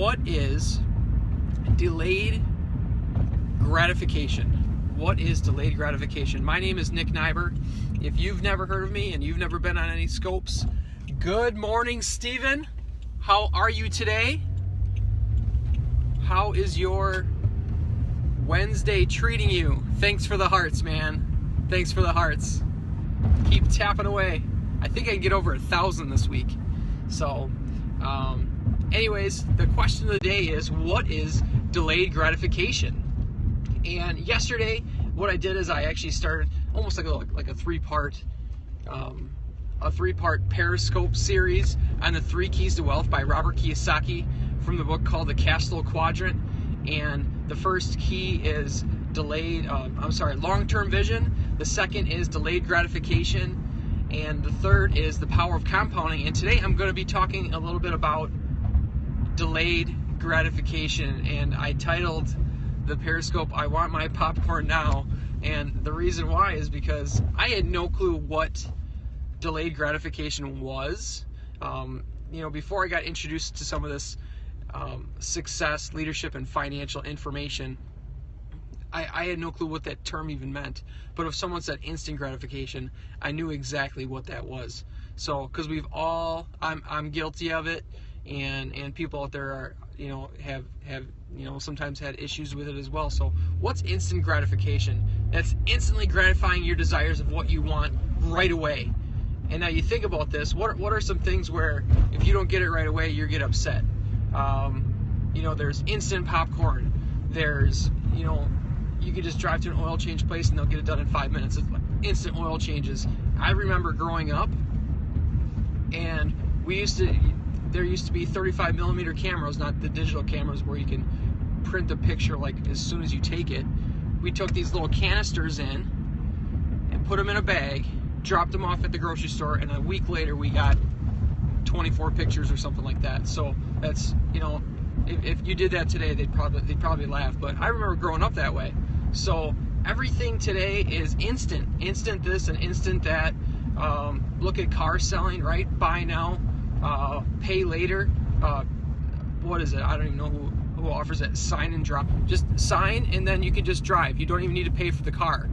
what is delayed gratification? What is delayed gratification? My name is Nick Nyber. If you've never heard of me and you've never been on any scopes, good morning, Steven. How are you today? How is your Wednesday treating you? Thanks for the hearts, man. Thanks for the hearts. Keep tapping away. I think I can get over 1,000 this week. So, anyways, the question of the day is, what is delayed gratification? And yesterday, what I did is I actually started almost like a three-part Periscope series on the 3 Keys to Wealth by Robert Kiyosaki from the book called The Cash Flow Quadrant. And the first key is long-term vision. The second is delayed gratification. And the third is the power of compounding. And today I'm going to be talking a little bit about delayed gratification. And I titled the Periscope, I Want My Popcorn Now. And the reason why is because I had no clue what delayed gratification was. Before I got introduced to some of this success, leadership, and financial information, I had no clue what that term even meant. But if someone said instant gratification, I knew exactly what that was. So, because I'm guilty of it, and people out there are, have sometimes had issues with it as well. So, what's instant gratification? That's instantly gratifying your desires of what you want right away. And now you think about this, what are some things where if you don't get it right away, you get upset? There's instant popcorn. There's, you could just drive to an oil change place and they'll get it done in 5 minutes. It's like instant oil changes. I remember growing up, and there used to be 35 millimeter cameras, not the digital cameras where you can print the picture like as soon as you take it. We took these little canisters in and put them in a bag, dropped them off at the grocery store, and a week later we got 24 pictures or something like that. So that's, if you did that today, they'd probably laugh. But I remember growing up that way. So everything today is instant this and instant that. Look at car selling, right? Buy now, pay later. What is it? I don't even know who offers it. Sign and drop. Just sign and then you can just drive. You don't even need to pay for the car.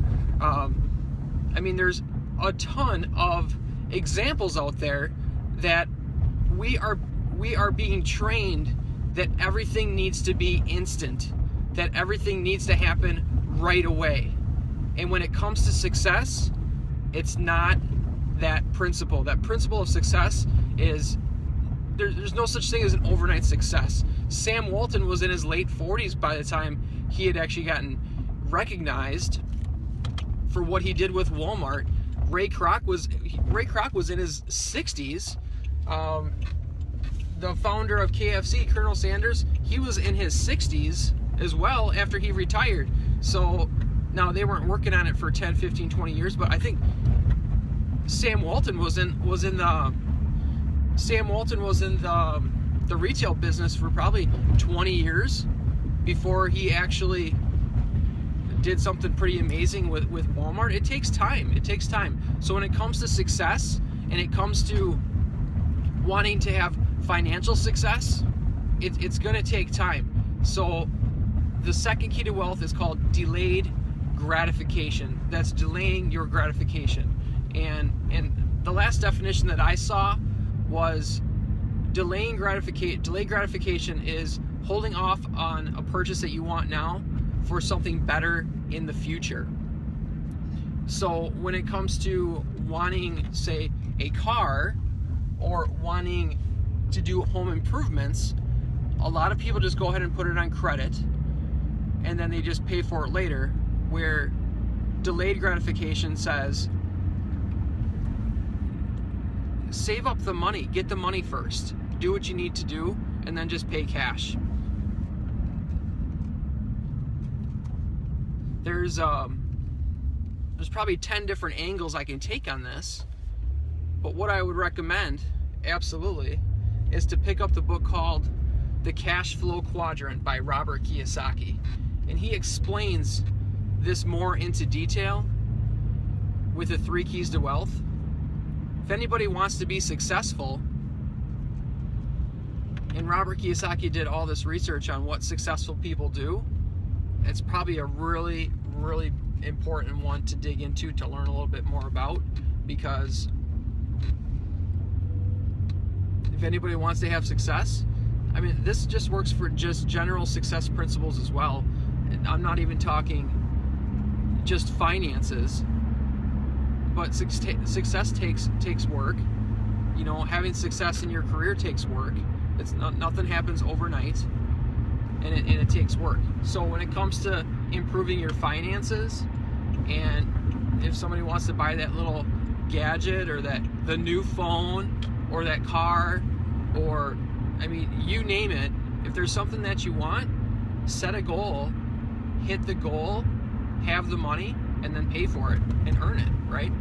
There's a ton of examples out there that we are being trained that everything needs to be instant, that everything needs to happen right away. And when it comes to success, it's not that principle. That principle of success is there's no such thing as an overnight success. Sam Walton was in his late 40s by the time he had actually gotten recognized for what he did with Walmart. Ray Kroc was in his 60s. The founder of KFC, Colonel Sanders, he was in his 60s as well after he retired. So now they weren't working on it for 10, 15, 20 years, but I think Sam Walton was in the retail business for probably 20 years before he actually did something pretty amazing with Walmart. It takes time. So when it comes to success and it comes to wanting to have financial success, it's going to take time. So the second key to wealth is called delayed gratification. That's delaying your gratification. And the last definition that I saw was delayed gratification is holding off on a purchase that you want now for something better in the future. So when it comes to wanting, say, a car or wanting to do home improvements, a lot of people just go ahead and put it on credit and then they just pay for it later, where delayed gratification says save up the money, get the money first, do what you need to do, and then just pay cash. There's probably 10 different angles I can take on this, but what I would recommend, absolutely, is to pick up the book called The Cash Flow Quadrant by Robert Kiyosaki. And he explains this more into detail with the 3 Keys to Wealth. If anybody wants to be successful And Robert Kiyosaki did all this research on what successful people do. It's probably a really, really important one to dig into, to learn a little bit more about, because if anybody wants to have success, I mean, this just works for just general success principles as well. I'm not even talking just finances, but success takes work. You know, having success in your career takes work. It's not, nothing happens overnight, and it takes work. So when it comes to improving your finances, and if somebody wants to buy that little gadget or the new phone or that car, or I mean, you name it, if there's something that you want, set a goal, hit the goal, have the money, and then pay for it and earn it, right?